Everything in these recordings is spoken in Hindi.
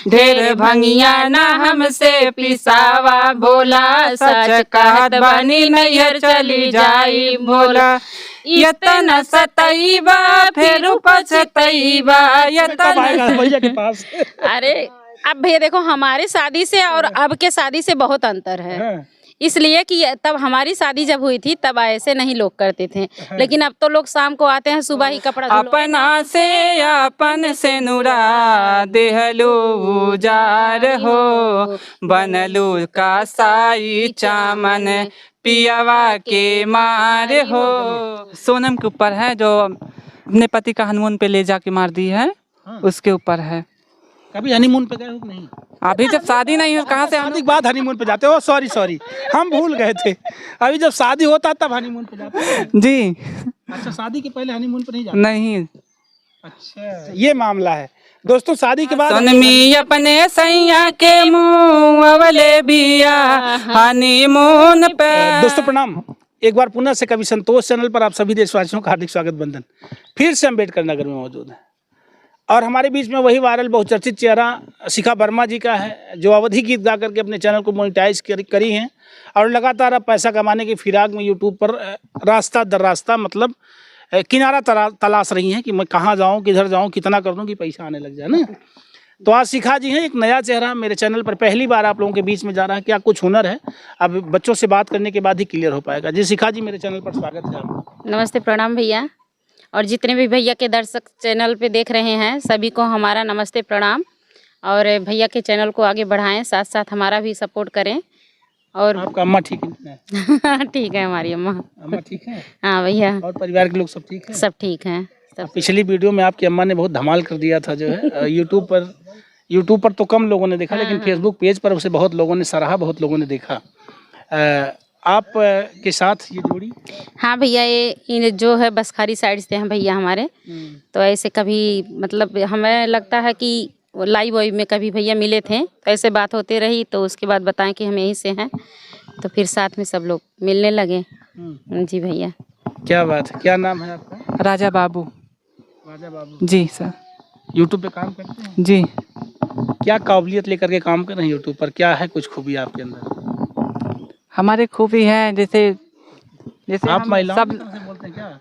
ढेर भंगिया ना हमसे पिसावा भोला, सच कहत बानी नैहर चली जाई भोला। यतना सतईबा फिर पछतईबा, यतना भैया के पास। अरे अब भैया देखो, हमारे शादी से और अब के शादी से बहुत अंतर है। इसलिए कि तब हमारी शादी जब हुई थी तब ऐसे नहीं लोग करते थे, लेकिन अब तो लोग शाम को आते हैं, सुबह ही कपड़ा अपना से अपन से नुरा देहलू उजार हो, बनलू का साई चामन पियावा के मार हो। सोनम के ऊपर है जो अपने पति का हनीमून पे ले जाके मार दी है, उसके ऊपर है। कभी हनीमून पे गए हो कि नहीं? अभी जब शादी नहीं हो कहाँ से शादी के बाद हनीमून पे जाते हो? सॉरी हम भूल गए थे। अभी जब शादी होता तब हनीमून पे जाते हो? जी। अच्छा, शादी के पहले हनीमून पे नहीं जाते? नहीं। अच्छा, ये मामला है दोस्तों। शादी के बाद सोनमी अपने सैया के मुँह अवले बिया हनीमून पे। दोस्तों प्रणाम, एक बार पुनः से कवि संतोष चैनल पर आप सभी देशवासियों का हार्दिक स्वागत बंधन। फिर से अम्बेडकर नगर में मौजूद है और हमारे बीच में वही वायरल बहुचर्चित चेहरा शिखा वर्मा जी का है, जो अवधि गीत गा करके अपने चैनल को मोनेटाइज करी हैं और लगातार अब पैसा कमाने की फिराक में यूट्यूब पर रास्ता दर रास्ता मतलब किनारा तलाश रही हैं कि मैं कहाँ जाऊँ, किधर जाऊँ, कितना कर दूँ कि पैसा आने लग जाए ना। तो आज शिखा जी हैं, एक नया चेहरा मेरे चैनल पर पहली बार आप लोगों के बीच में जा रहा है। क्या कुछ हुनर है? अब बच्चों से बात करने के बाद ही क्लियर हो पाएगा। जी शिखा जी, मेरे चैनल पर स्वागत है आपका। नमस्ते, प्रणाम भैया, और जितने भी भैया के दर्शक चैनल पे देख रहे हैं सभी को हमारा नमस्ते प्रणाम। और भैया के चैनल को आगे बढ़ाएं, साथ साथ हमारा भी सपोर्ट करें। और आपका अम्मा ठीक है? ठीक है, हमारी अम्मा ठीक है। हाँ भैया, और परिवार के लोग सब ठीक है? सब ठीक हैं सब। पिछली वीडियो में आपकी अम्मा ने बहुत धमाल कर दिया था जो है यूट्यूब पर तो कम लोगों ने देखा, लेकिन फेसबुक पेज पर उसे बहुत लोगों ने सराहा, बहुत लोगों ने देखा। आप के साथ ये जोड़ी? हाँ भैया, ये जो है बसखारी साइड से हैं भैया हमारे। तो ऐसे कभी मतलब हमें लगता है कि लाइव वॉइव में कभी भैया मिले थे, तो ऐसे बात होती रही, तो उसके बाद बताएं कि हम यहीं से हैं, तो फिर साथ में सब लोग मिलने लगे। जी भैया। क्या बात है, क्या नाम है आपका? राजा बाबू। राजा बाबू जी सर। यूट्यूब पे काम करते हैं? जी। क्या काबिलियत लेकर के काम कर रहे हैं यूट्यूब पर? क्या है कुछ खूबी आपके अंदर? हमारे खूबी है जैसे आप हम महिलाओं सब की तरफ से बोलते हैं क्या?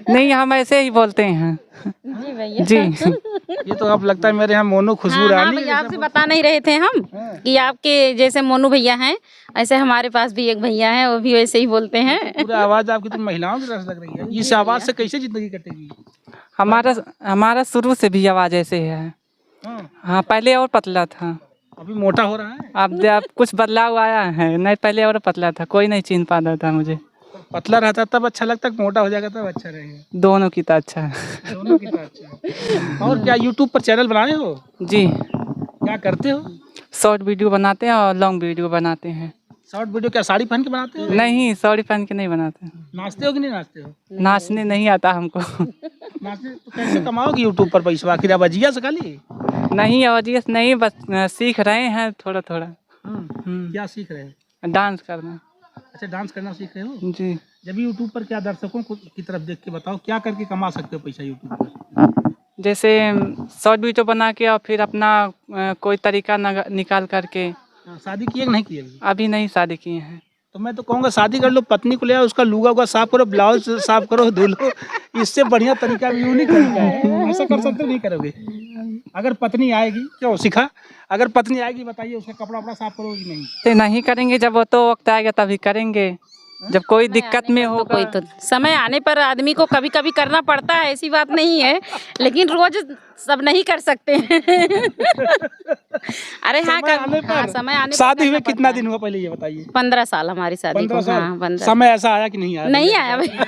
नहीं, हम ऐसे ही बोलते हैं। जी भैया। जी। ये तो आप लगता है मेरे यहाँ मोनू खुशबू हाँ रानी भैया, आपसे बता नहीं रहे थे हम कि आपके जैसे मोनू भैया हैं, ऐसे हमारे पास भी एक भैया हैं, वो भी वैसे ही बोलते हैं। पूरा आवाज आपकी तो महिलाओं की तरफ लग रही है। इस आवाज से कैसे जिंदगी कटेगी? हमारा शुरू से भी आवाज ऐसे है। हाँ, पहले और पतला था, अभी मोटा हो रहा है। अब कुछ बदलाव आया है। नहीं, पहले और पतला था, कोई नहीं चिन्ह पाता था मुझे। पतला रहता तब अच्छा लगता, मोटा हो जाएगा तब अच्छा रहेगा? दोनों की तो अच्छा है। दोनों की तो अच्छा। और क्या यूट्यूब पर चैनल बनाए हो? जी। क्या करते हो? शॉर्ट वीडियो बनाते हैं और लॉन्ग वीडियो बनाते हैं। शॉर्ट वीडियो क्या साड़ी पहन के बनाते हो? नहीं, साड़ी पहन के नहीं बनाते। नाचते हो कि नहीं नाचते हो? नाचने नहीं आता हमको। नाचने तो कैसे कमाओगे यूट्यूब पर पैसा? आखिर आवाजिया से खाली? नहीं, आवाजियत नहीं, बस सीख रहे हैं थोड़ा थोड़ा। क्या सीख रहे हो? डांस करना। अच्छा, डांस करना सीख रहे हो? जी। जब यूट्यूब पर क्या दर्शकों को की तरफ देख के बताओ, क्या करके कमा सकते हो पैसा यूट्यूब पर? जैसे शॉर्ट वीडियो बना के और फिर अपना कोई तरीका निकाल करके। शादी किए कि नहीं किए? अभी नहीं शादी किए हैं। तो मैं तो कहूँगा शादी कर लो, पत्नी को ले आओ, उसका लुगा उगा साफ करो, ब्लाउज साफ करो, धो लो। इससे बढ़िया तरीका भी यूँ नहीं करेगा। ऐसा कर सकते नहीं करोगे? अगर पत्नी आएगी, क्यों शिखा, अगर पत्नी आएगी बताइए, उसका कपड़ा वपड़ा साफ करोगे नहीं? तो नहीं करेंगे, जब वो तो वक्त आएगा तभी करेंगे, जब कोई दिक्कत में हो। कोई तो समय आने पर आदमी को कभी कभी करना पड़ता है, ऐसी बात नहीं है, लेकिन रोज सब नहीं कर सकते हैं। अरे हाँ, समय आने पर शादी हुए कितना दिन हुआ पहले ये बताइए? 15 साल हमारी शादी 15 को। साल। हाँ, 15। समय ऐसा आया कि नहीं आया? नहीं आया भैया।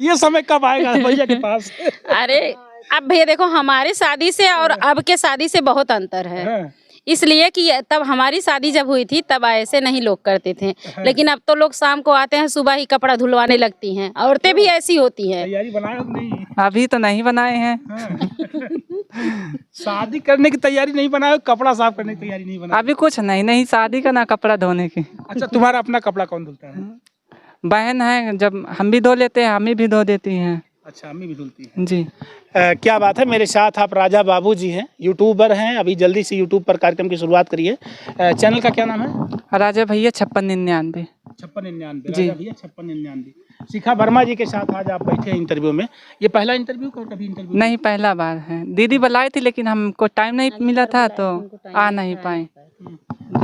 ये समय कब आएगा भैया के पास? अरे अब भैया देखो, हमारे शादी से और अब के शादी से बहुत अंतर है। इसलिए कि तब हमारी शादी जब हुई थी तब ऐसे नहीं लोग करते थे, लेकिन अब तो लोग शाम को आते हैं, सुबह ही कपड़ा धुलवाने लगती हैं। औरतें भी ऐसी होती हैं। तैयारी बनाए हो कि नहीं? अभी तो नहीं बनाए हैं। शादी करने की तैयारी नहीं बनाए हो, कपड़ा साफ करने की तैयारी नहीं बनाए? अभी कुछ नहीं, शादी का ना कपड़ा धोने की। अच्छा, तुम्हारा अपना कपड़ा कौन धुलता है? बहन है, जब हम भी धो लेते हैं, हमें भी धो देती हैं। अच्छा, अम्मी भी धुलती हैं। जी। क्या बात है, मेरे साथ आप राजा बाबू जी हैं, यूट्यूबर हैं, अभी जल्दी से यूट्यूब पर कार्यक्रम की शुरुआत करिए। चैनल का क्या नाम है? राजा भैया 5699। 5699 जी। राजा भैया 5699। शिखा वर्मा जी के साथ आज आप बैठे हैं इंटरव्यू में। ये पहला इंटरव्यू का कभी इंटरव्यू? नहीं, पहला बार है। दीदी बुलाई थी लेकिन हमको टाइम नहीं मिला था तो आ नहीं पाए।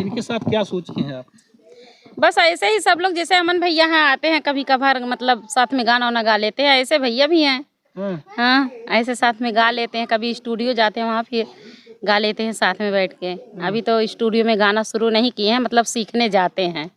इनके साथ क्या सोची हैं आप? बस ऐसे ही सब लोग, जैसे अमन भैया हैं आते हैं कभी कभार, मतलब साथ में गाना वाना गा लेते हैं, ऐसे भैया भी हैं। हाँ, ऐसे साथ में गा लेते हैं, कभी स्टूडियो जाते हैं वहाँ फिर गा लेते हैं साथ में बैठ के। अभी तो स्टूडियो में गाना शुरू नहीं किए हैं, मतलब सीखने जाते हैं।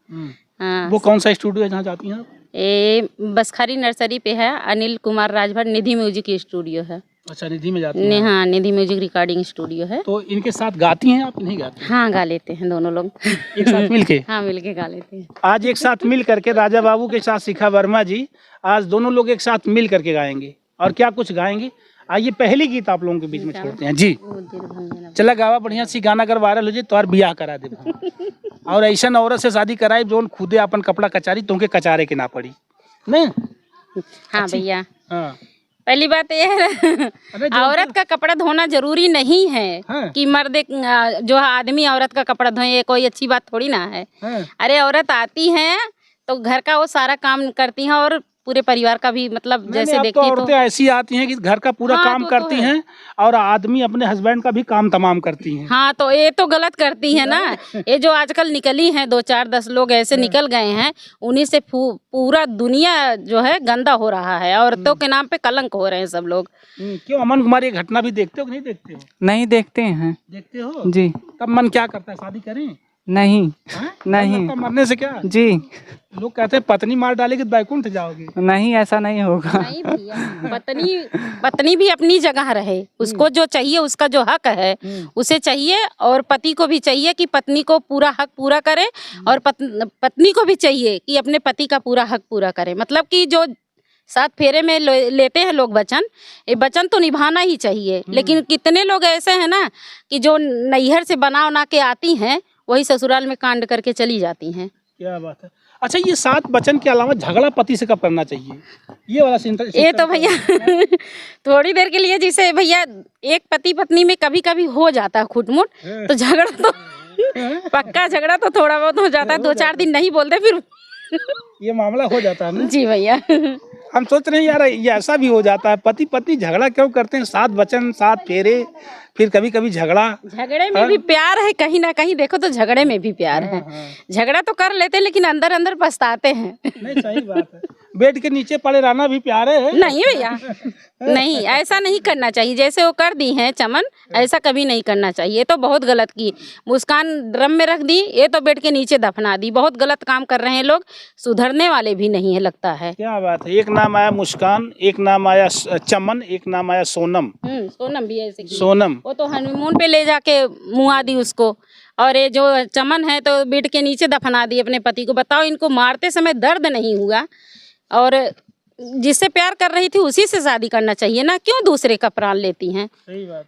हाँ, वो कौन सा स्टूडियो है जहाँ जाती हैं आप? ये बसखारी नर्सरी पे है, अनिल कुमार राजभर निधि म्यूजिक स्टूडियो है। अच्छा, निधि में जाती हैं? हाँ, निधि म्यूजिक रिकॉर्डिंग स्टूडियो है। तो इनके साथ गाती हैं आप, नहीं गाती? हाँ, गा लेते हैं दोनों लोग। एक साथ मिलके? हाँ, मिलके गा लेते हैं। आज एक साथ मिल करके राजा बाबू के साथ शिखा वर्मा जी, आज दोनों लोग एक साथ मिल करके गाएंगे। और क्या कुछ गाएंगे, आइए पहली गीत आप लोगों के बीच में छोड़ते हैं। जी, चला गावा बढ़िया सी गाना, अगर वायरल हो जाए तो बियाह करा दे और ऐसा औरत से शादी कराई जो खुदे अपन कपड़ा कचारी तुमके कचारे के ना पड़ी नहीं। हाँ भैया, हाँ, पहली बात ये है औरत का कपड़ा धोना जरूरी नहीं है। हाँ। कि मर्द जो आदमी औरत का कपड़ा धोए, ये कोई अच्छी बात थोड़ी ना है। हाँ। अरे औरत आती है तो घर का वो सारा काम करती हैं और पूरे परिवार का भी, मतलब जैसे अब तो देखती औरतें ऐसी आती हैं कि घर का पूरा हाँ, काम तो करती है। हैं और आदमी अपने हस्बैंड का भी काम तमाम करती हैं। हाँ, तो ये तो गलत करती है ना। ये जो आजकल निकली हैं 2-4-10 लोग ऐसे निकल गए हैं, उन्हीं से पूरा दुनिया जो है गंदा हो रहा है। औरतों के नाम पे कलंक हो रहे हैं सब लोग। क्यों अमन कुमार, ये घटना भी देखते हो कि नहीं देखते हो? नहीं देखते हैं। देखते हो जी। तब मन क्या करता है, शादी करें? नहीं। हाँ? नहीं। लगता मरने से क्या? जी। लोग कहते हैं पत्नी मार डालेगी तो बैकुंठ जाओगे। नहीं, ऐसा नहीं होगा। नहीं भैया, पत्नी भी अपनी जगह रहे, उसको जो चाहिए, उसका जो हक है उसे चाहिए, और पति को भी चाहिए कि पत्नी को पूरा हक पूरा करे, और पत्नी को भी चाहिए कि अपने पति का पूरा हक पूरा करे। मतलब कि जो 7 फेरे में लेते हैं लोग वचन, ये वचन तो निभाना ही चाहिए। लेकिन कितने लोग ऐसे हैं ना कि जो नैहर से बना उना के आती हैं, वही ससुराल में कांड करके चली जाती हैं। क्या बात है। अच्छा, ये 7 वचन के अलावा झगड़ा पति से कब करना चाहिए, ये वाला ये तो भैया थोड़ी देर के लिए, जैसे भैया एक पति पत्नी में कभी कभी हो जाता है खुटमुट, तो झगड़ा तो पक्का झगड़ा तो थोड़ा बहुत हो जाता है, 2-4 दिन नहीं बोलते फिर ये मामला हो जाता है ना। जी भैया। हम सोच रहे हैं यार ये ऐसा भी हो जाता है, पति पत्नी झगड़ा क्यों करते हैं? 7 वचन 7 फेरे, फिर कभी कभी झगड़ा। झगड़े में भी प्यार है, कहीं ना कहीं देखो तो झगड़े में भी प्यार है। झगड़ा तो कर लेते हैं लेकिन अंदर अंदर पछताते हैं। नहीं, सही बात है। बेड के नीचे पड़े रहना भी प्यार है। नहीं भैया, नहीं, ऐसा नहीं करना चाहिए। जैसे वो कर दी हैं चमन, ऐसा कभी नहीं करना चाहिए। ये तो बहुत गलत की। मुस्कान ड्रम में रख दी, ये तो बेड के नीचे दफना दी। बहुत गलत काम कर रहे हैं लोग, सुधरने वाले भी नहीं है लगता है। क्या बात है। एक नाम आया मुस्कान, एक नाम आया चमन, एक नाम आया सोनम। सोनम भी ऐसे की। सोनम वो तो हनीमून पे ले जाके मुआ दी उसको, और ये जो चमन है तो बेड के नीचे दफना दी अपने पति को। बताओ, इनको मारते समय दर्द नहीं हुआ, और जिससे प्यार कर रही थी उसी से शादी करना चाहिए ना, क्यों दूसरे का प्राण लेती हैं? सही बात।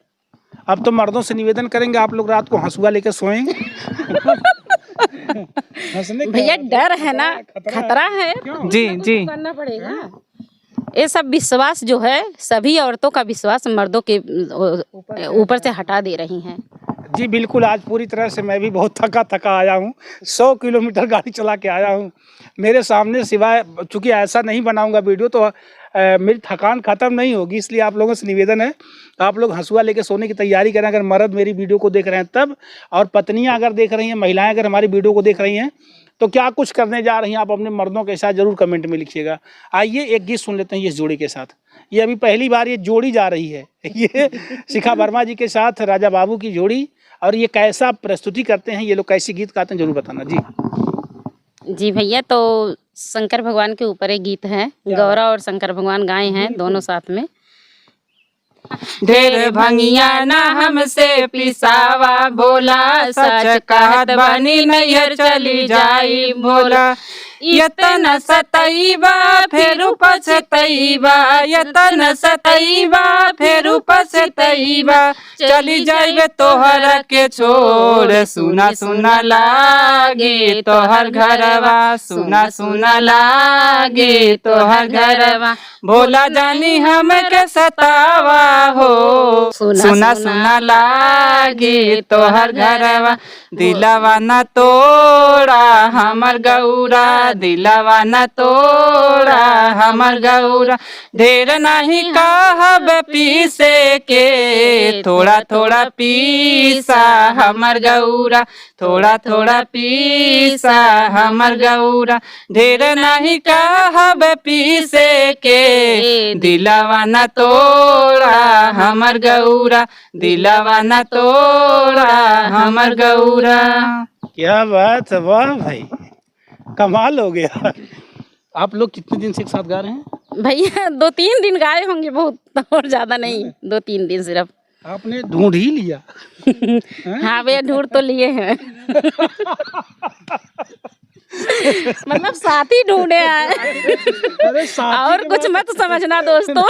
अब तो मर्दों से निवेदन करेंगे, आप लोग रात को हंसुआ लेकर सोएंगे। भैया डर है ना, खतरा है। जी जी। करना पड़ेगा। ये सब विश्वास जो है, सभी औरतों का विश्वास मर्दों के ऊपर से हटा दे रही हैं। जी बिल्कुल। आज पूरी तरह से मैं भी बहुत थका आया हूँ। 100 किलोमीटर गाड़ी चला के आया हूँ। मेरे सामने सिवाय, चूँकि ऐसा नहीं बनाऊंगा वीडियो तो मेरी थकान ख़त्म नहीं होगी, इसलिए आप लोगों से निवेदन है, आप लोग हंसुआ लेके सोने की तैयारी करें अगर मर्द मेरी वीडियो को देख रहे हैं तब। और पत्नियां अगर देख रही हैं, महिलाएं अगर हमारी वीडियो को देख रही हैं, तो क्या कुछ करने जा रही हैं आप अपने मर्दों के साथ, ज़रूर कमेंट में लिखिएगा। आइए एक गीत सुन लेते हैं इस जोड़ी के साथ। ये अभी पहली बार ये जोड़ी जा रही है, ये शिखा वर्मा जी के साथ राजा बाबू की जोड़ी। और ये कैसा प्रस्तुति करते हैं, ये लोग कैसे गीत गाते हैं, जरूर बताना। जी भैया, तो शंकर भगवान के ऊपर एक गीत है, गौरा और शंकर भगवान गाए हैं दोनों साथ में। ढेर भंगिया ना हमसे पिसावा भोला, सच कहत बनी नैहर चली जाई भोला। यतन सतैबा फेरू पछतैबा, यतन सतैबा फेरू पछतैबा, चली जाइबे तोहरा के छोड़, सुना सुना लागे तोहर घरवा, सुना सुना लागे तोहर घरवा, भोला जानी हमके सतावा हो, सुना सुना लागे तोहर घरवा, दिलवा न तोड़ा हमर गौरा, दिलवा न तोड़ा हमर गौरा, ढेर नहीं कहब पीसे के, थोड़ा थोड़ा पीसा हमर गौरा, थोड़ा थोड़ा पीसा हमर गौरा, ढेर नहीं कहब पीसे के, दिलवा न तोड़ा हमर गौरा, दिलवा न तोड़ा हमर गौरा। क्या बात है, वाह भाई, कमाल हो गया। आप लोग कितने दिन से एक साथ गा रहे हैं? भैया 2-3 दिन गाए होंगे, बहुत और ज्यादा नहीं, 2-3 दिन सिर्फ। आपने ढूंढ ही लिया। हाँ भैया, ढूंढ तो लिए हैं। मतलब साथी ढूंढे हैं। अरे साथी और कुछ मत समझना दोस्तों।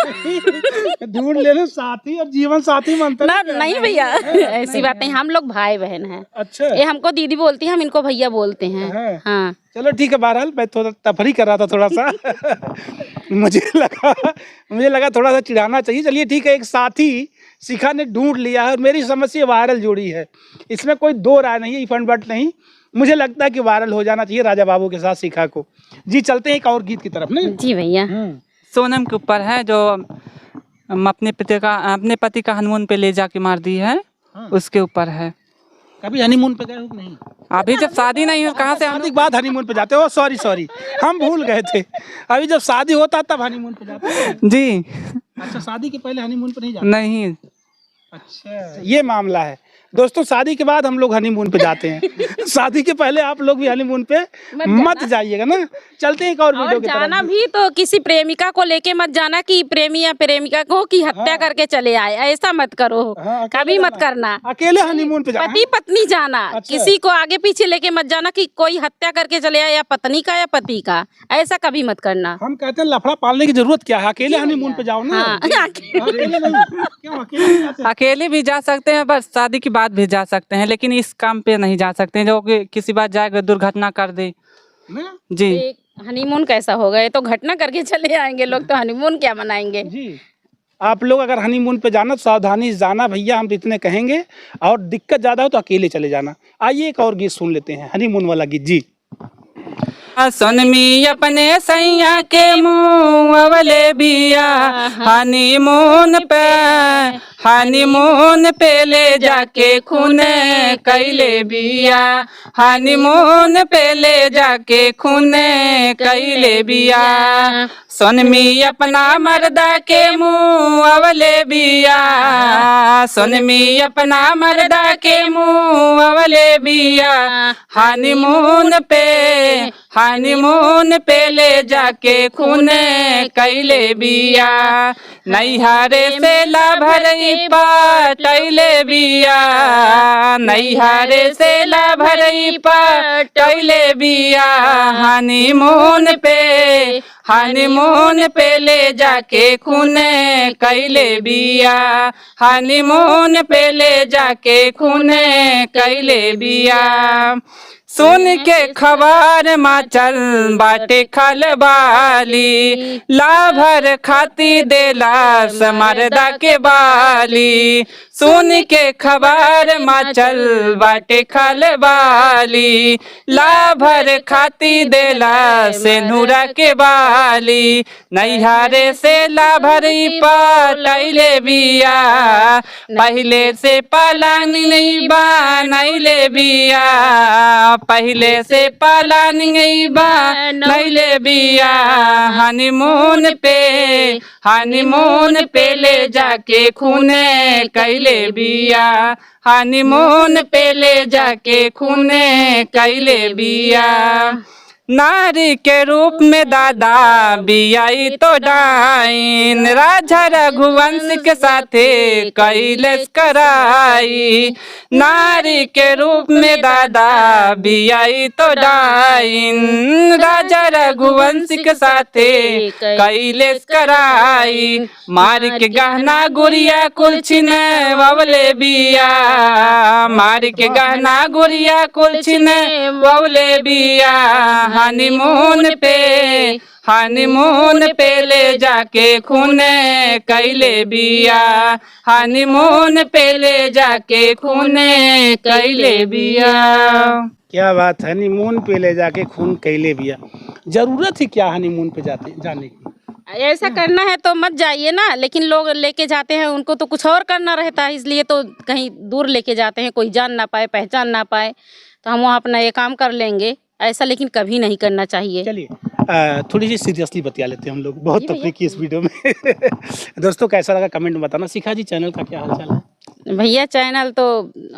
ढूंढ लेने साथी और जीवन साथी मानते ना नहीं भैया, ऐसी बात नहीं, हम लोग भाई बहन हैं। अच्छा, ये हमको दीदी बोलती है, हम इनको भैया बोलते हैं। हाँ चलो ठीक है। बहरहाल मैं थोड़ा तफरी कर रहा था थोड़ा सा। मुझे लगा थोड़ा सा चिढ़ाना चाहिए। चलिए ठीक है, एक साथी शिखा ने ढूंढ लिया है और मेरी समझ से वायरल जोड़ी है, इसमें कोई दो राय नहीं है, इफ एंड बट नहीं। मुझे लगता है कि वायरल हो जाना चाहिए राजा बाबू के साथ शिखा को। जी चलते हैं एक और गीत की तरफ ना। जी भैया। सोनम के ऊपर है जो अपने पति का हनीमून पे ले जाके मार दी है, उसके ऊपर है। कभी हनीमून पे गए हो कि नहीं? अभी जब शादी नहीं है कहाँ से शादी के बाद हनीमून पे जाते हो? सॉरी हम भूल गए थे। अभी जब शादी होता तब हनीमून पे जाते हो? जी। अच्छा, शादी के पहले हनीमून पे नहीं जाते? नहीं। अच्छा, ये मामला है दोस्तों। शादी के बाद हम लोग हनीमून पे जाते हैं। शादी के पहले आप लोग भी हनीमून पे मत जाइएगा ना। चलते हैं एक और वीडियो की तरफ। जाना भी तो किसी प्रेमिका को लेके मत जाना कि प्रेमी या प्रेमिका को की हत्या करके चले आए, ऐसा मत करो। कभी मत करना। अकेले हनीमून पे जाना, पति पत्नी जाना। अच्छा। किसी को आगे पीछे लेके मत जाना कि कोई हत्या करके चले आए, या पत्नी का या पति का, ऐसा कभी मत करना। हम कहते हैं लफड़ा पालने की जरूरत क्या है, अकेले हनीमून पे जाओ ना। अकेले नहीं, क्यों अकेले नहीं जाते? अकेले भी जा सकते हैं, बस शादी के बाद भी जा सकते हैं, लेकिन इस काम पे नहीं जा सकते हैं जो कि किसी बात जाएगा दुर्घटना कर दे। जी। हनीमून कैसा होगा, ये तो घटना करके चले आएंगे लोग, तो हनीमून क्या मनाएंगे। जी, आप लोग अगर हनीमून पे जाना तो सावधानी से जाना भैया, हम तो इतने कहेंगे। और दिक्कत ज्यादा हो तो अकेले चले जाना। आइए एक और गीत सुन लेते हैं, हनीमून वाला गीत। जी। सुनमी अपने सैया के मुँह अवले बिया, हनीमून पे ले जाके खून कैले बिया, हनीमून पे ले जाके खून कैले बिया। सुनमी अपना मर्दा के मुँह अवले बिया, सुनमी अपना मर्दा के मुँह अवले बिया, हनीमून पे ले जाके खून कैले बिया, नैहरे से लाभरई पटैले बिया, नैहरे से लाभरई पटैले बिया, हनीमून पे ले जाके खून कैले बिया, हनीमून पे ले जाके खून कैले बिया। सुन के खबर माचल बाटे खलबाली, लाभर खाती देला समरदा के बाली, सुन के खबर माचल बाटे खलबाली, लाभर खाती देला से नूरा के बाली, नैहरे से लाभरी पटैले बिया, पहले से पालन नहीं बनैले बिया, पहले से पालन नहीं बनैले बिया, हनीमून पे ले जाके खून कैले बिया, हनीमून पे ले जाके खून कैले बिया। नारी के रूप में दादा बियाई तो डाइन, राजा रघुवंश के साथे कैलेश कराई। नारी के रूप में दादा बियाई तो डाइन, राजा रघुवंश के साथे कैलेश कराई। मार के गहना गुड़िया कुल छिने ववले बिया, मार के गहना गुड़िया कुल छिने ववले बिया। हनीमून पे ले जाके खूने कैले बिया, हनीमून पे ले जाके खूने कैले बिया। क्या बात, हनीमून पे ले जाके खून कैले बिया। जरूरत ही क्या हनीमून पे जाने की? ऐसा करना है तो मत जाइए ना, लेकिन लोग लेके जाते हैं, उनको तो कुछ और करना रहता है, इसलिए तो कहीं दूर लेके जाते हैं, कोई जान ना पाए पहचान ना पाए, तो हम वहाँ अपना ये काम कर लेंगे। ऐसा लेकिन कभी नहीं करना चाहिए। चलिए थोड़ी सी सीरियसली बतिया लेते हैं हम लोग, बहुत तफरीक की इस वीडियो में। दोस्तों कैसा लगा कमेंट में बताना। शिखा जी चैनल का क्या हाल चाल है? भैया चैनल तो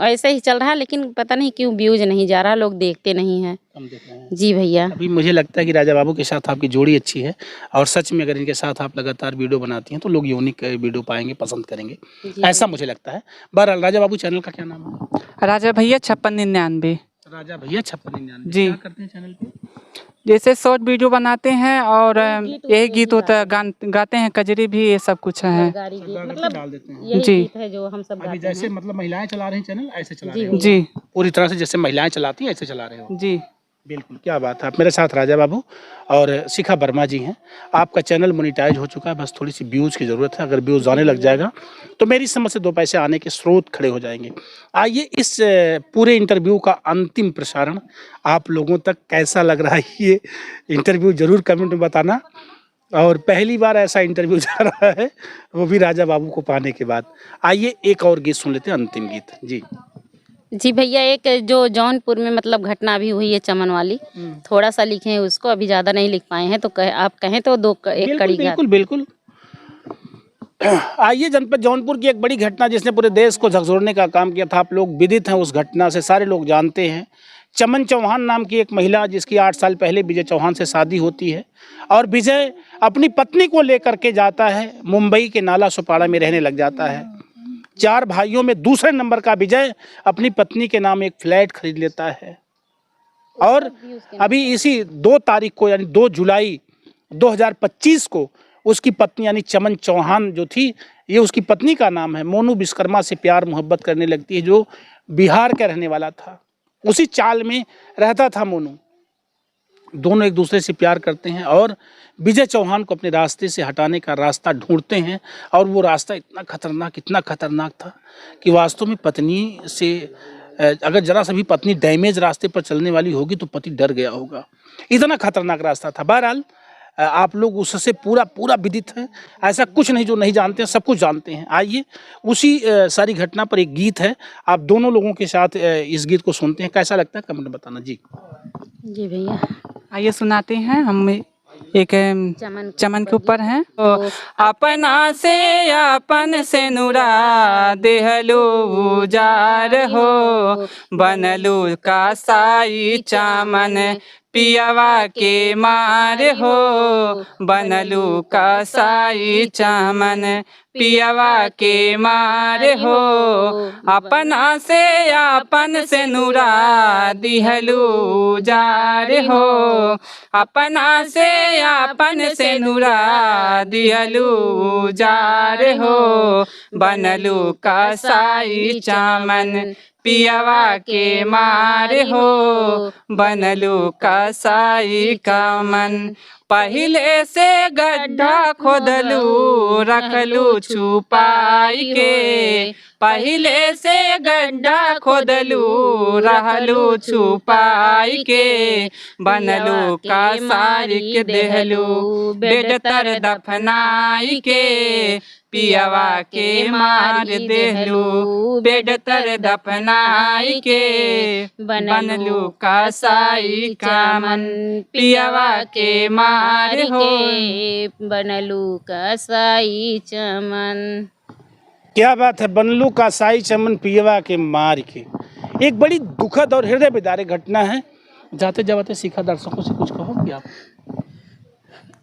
ऐसे ही चल रहा है, लेकिन पता नहीं क्यों व्यूज नहीं जा रहा, लोग देखते नहीं हैं। हम देख रहे हैं जी भैया। अभी मुझे लगता है कि राजा बाबू के साथ आपकी जोड़ी अच्छी है, और सच में अगर इनके साथ आप लगातार वीडियो बनाती हैं तो लोग यूनिक वीडियो पाएंगे, पसंद करेंगे, ऐसा मुझे लगता है। बहरहाल राजा बाबू चैनल का क्या नाम है? राजा भैया 5699। राजा भैया 5699 जी। क्या करते हैं चैनल पे? जैसे शॉर्ट वीडियो बनाते हैं और यही गीत होता है, गाते हैं, कजरी भी, ये सब कुछ है। मतलब डाल देते हैं यही जी। गीत है जो हम सब अभी गाते जैसे हैं। मतलब महिलाएं चला रही हैं चैनल, ऐसे चला रहे हो? जी पूरी तरह से जैसे महिलाएं चलाती हैं ऐसे चला रहे हो? जी। बिल्कुल, क्या बात है। आप मेरे साथ राजा बाबू और शिखा वर्मा जी हैं। आपका चैनल मोनिटाइज हो चुका है, बस थोड़ी सी व्यूज़ की ज़रूरत है। अगर व्यूज़ आने लग जाएगा तो मेरी समझ से 2 पैसे आने के स्रोत खड़े हो जाएंगे। आइए इस पूरे इंटरव्यू का अंतिम प्रसारण आप लोगों तक कैसा लग रहा है, ये इंटरव्यू ज़रूर कमेंट में बताना। और पहली बार ऐसा इंटरव्यू जा रहा है, वो भी राजा बाबू को पाने के बाद। आइए एक और गीत सुन लेते हैं, अंतिम गीत। जी भैया, एक जो जौनपुर में मतलब घटना अभी हुई है चमन वाली, थोड़ा सा लिखे हैं उसको, अभी ज़्यादा नहीं लिख पाए हैं, तो आप कहें तो एक कड़ी बिल्कुल बिल्कुल। आइए जनपद जौनपुर की एक बड़ी घटना जिसने पूरे देश को झकझोरने का काम किया था, आप लोग विदित हैं उस घटना से, सारे लोग जानते हैं। चमन चौहान नाम की एक महिला, जिसकी 8 साल पहले विजय चौहान से शादी होती है, और विजय अपनी पत्नी को लेकर के जाता है, मुंबई के नाला सुपारा में रहने लग जाता है। 4 भाइयों में दूसरे नंबर का विजय अपनी पत्नी के नाम एक फ्लैट खरीद लेता है। और अभी इसी 2 तारीख को, यानी 2 जुलाई 2025 को उसकी पत्नी यानी चमन चौहान जो थी, ये उसकी पत्नी का नाम है, मोनू विश्वकर्मा से प्यार मोहब्बत करने लगती है, जो बिहार का रहने वाला था। उसी चाल में रहता था मोनू। दोनों एक दूसरे से प्यार करते हैं और विजय चौहान को अपने रास्ते से हटाने का रास्ता ढूंढते हैं। और वो रास्ता इतना खतरनाक था कि वास्तव में पत्नी से अगर जरा सा भी पत्नी डैमेज रास्ते पर चलने वाली होगी तो पति डर गया होगा, इतना खतरनाक रास्ता था। बहरहाल आप लोग उससे पूरा विदित हैं, ऐसा कुछ नहीं जो नहीं जानते हैं, सब कुछ जानते हैं। आइए उसी सारी घटना पर एक गीत है, आप दोनों लोगों के साथ इस गीत को सुनते हैं, कैसा लगता है कमेंट में बताना। जी भैया, आइए सुनाते हैं। हम एक चमन के ऊपर है। अपना से अपन से नुरा देहलू उजार हो, बनलू का साई चमन पियवा के मार हो, बनलू का साई चमन पियवा के मार हो। अपना से अपन से नुरा दिहलू जार हो, अपना से अपन से नुरा दिहलू जार हो, बनलू का साई चमन पियवा के मार हो, बनलू का साई का मन। पहले से गड्ढा खोदलू रखलू छुपाई के, पहले से गड्ढा खोदलू रहलू छुपाई के, बनलू का सारी के देहलू बेड तर दफनाई के, पियवा के मार देहलू बेड तर दफनाई के, बनलू का साई का मन पियवा के मार हो, बनलू का साई चमन। क्या बात है, बनलू का साई चमन पियवा के मार के। एक बड़ी दुखद और हृदय विदारक घटना है जाते जाते सीखा दर्शकों से कुछ कहोगे आप?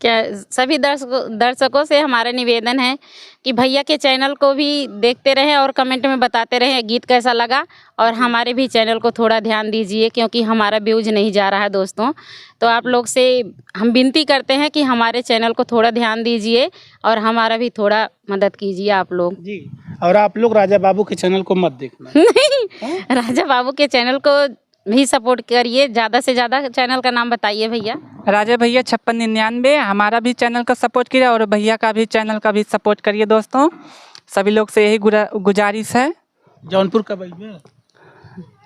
क्या सभी दर्शकों से हमारा निवेदन है कि भैया के चैनल को भी देखते रहें और कमेंट में बताते रहें गीत कैसा लगा, और हमारे भी चैनल को थोड़ा ध्यान दीजिए क्योंकि हमारा व्यूज नहीं जा रहा है दोस्तों। तो आप लोग से हम विनती करते हैं कि हमारे चैनल को थोड़ा ध्यान दीजिए और हमारा भी थोड़ा मदद कीजिए आप लोग। जी, और आप लोग राजा बाबू के चैनल को मत देखना। नहीं, राजा बाबू के चैनल को भी सपोर्ट करिए, ज़्यादा से ज़्यादा। चैनल का नाम बताइए भैया। राजा भैया 5699, हमारा भी चैनल का सपोर्ट कीजिए और भैया का भी चैनल का भी सपोर्ट करिए दोस्तों। सभी लोग से यही गुजारिश है। जौनपुर कब आई है?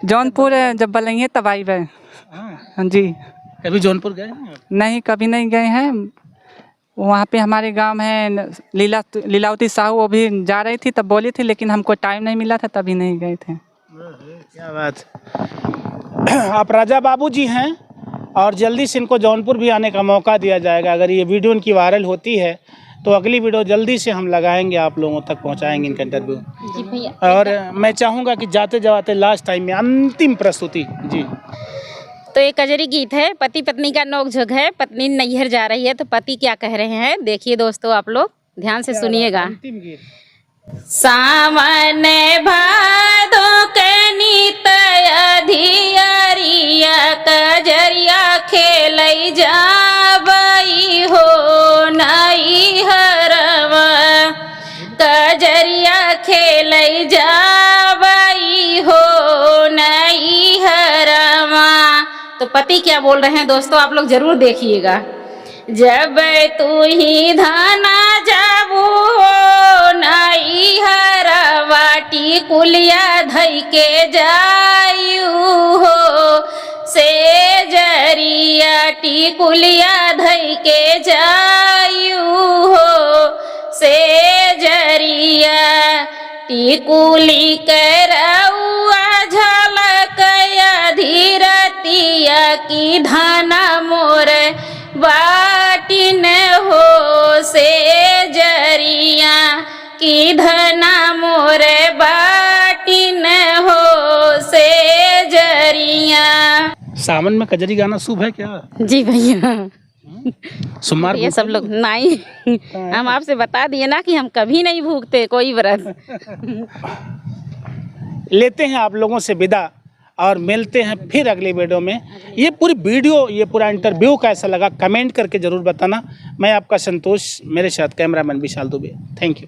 जौनपुर जब बुलाइए तब आई है। हाँ जी। कभी जौनपुर गए हैं आप? नहीं, कभी नहीं गए हैं। वहाँ पे हमारे गांव है लीलावती साहू, वो भी जा रही थी तब बोली थी, लेकिन हमको टाइम नहीं मिला था तभी नहीं गए थे। क्या बात। आप राजा बाबू जी हैं और जल्दी से इनको जौनपुर भी आने का मौका दिया जाएगा। अगर ये वीडियो इनकी वायरल होती है तो अगली वीडियो जल्दी से हम लगाएंगे, आप लोगों तक पहुंचाएंगे इनका इंटरव्यू। जी भैया। और मैं चाहूँगा कि जाते जाते लास्ट टाइम में अंतिम प्रस्तुति। जी, तो ये कजरी गीत है, पति पत्नी का नोकझोंक है। पत्नी नैहर जा रही है तो पति क्या कह रहे हैं, देखिए दोस्तों, आप लोग ध्यान से सुनिएगा। अंतिम गीत। सावन भादो के नीत अधियरिया कजरिया खेलई जाबई हो नैहरवा, कजरिया खेलई जाबई हो नैहरवा। तो पति क्या बोल रहे हैं दोस्तों, आप लोग जरूर देखिएगा। जब तू ही धाना जाबू हो नैहरवा, टिकुलिया धई के जायू हो से जरिया, टिकुलिया धई के जायू हो से जरिया, टिकुली करौआ झलकया धीरतिया की धाना मोर बाटिन हो से जरिया, की धना मोर बाटिन हो से जरिया। सावन में कजरी गाना शुभ है क्या? जी भैया। सोमवार ये सब लोग नहीं, हम आपसे बता दिए ना कि हम कभी नहीं भूखते कोई व्रत। लेते हैं आप लोगों से विदा और मिलते हैं फिर अगली वीडियो में। ये पूरी वीडियो, ये पूरा इंटरव्यू कैसा लगा कमेंट करके ज़रूर बताना। मैं आपका संतोष, मेरे साथ cameraman Vishal Dubey. Thank you.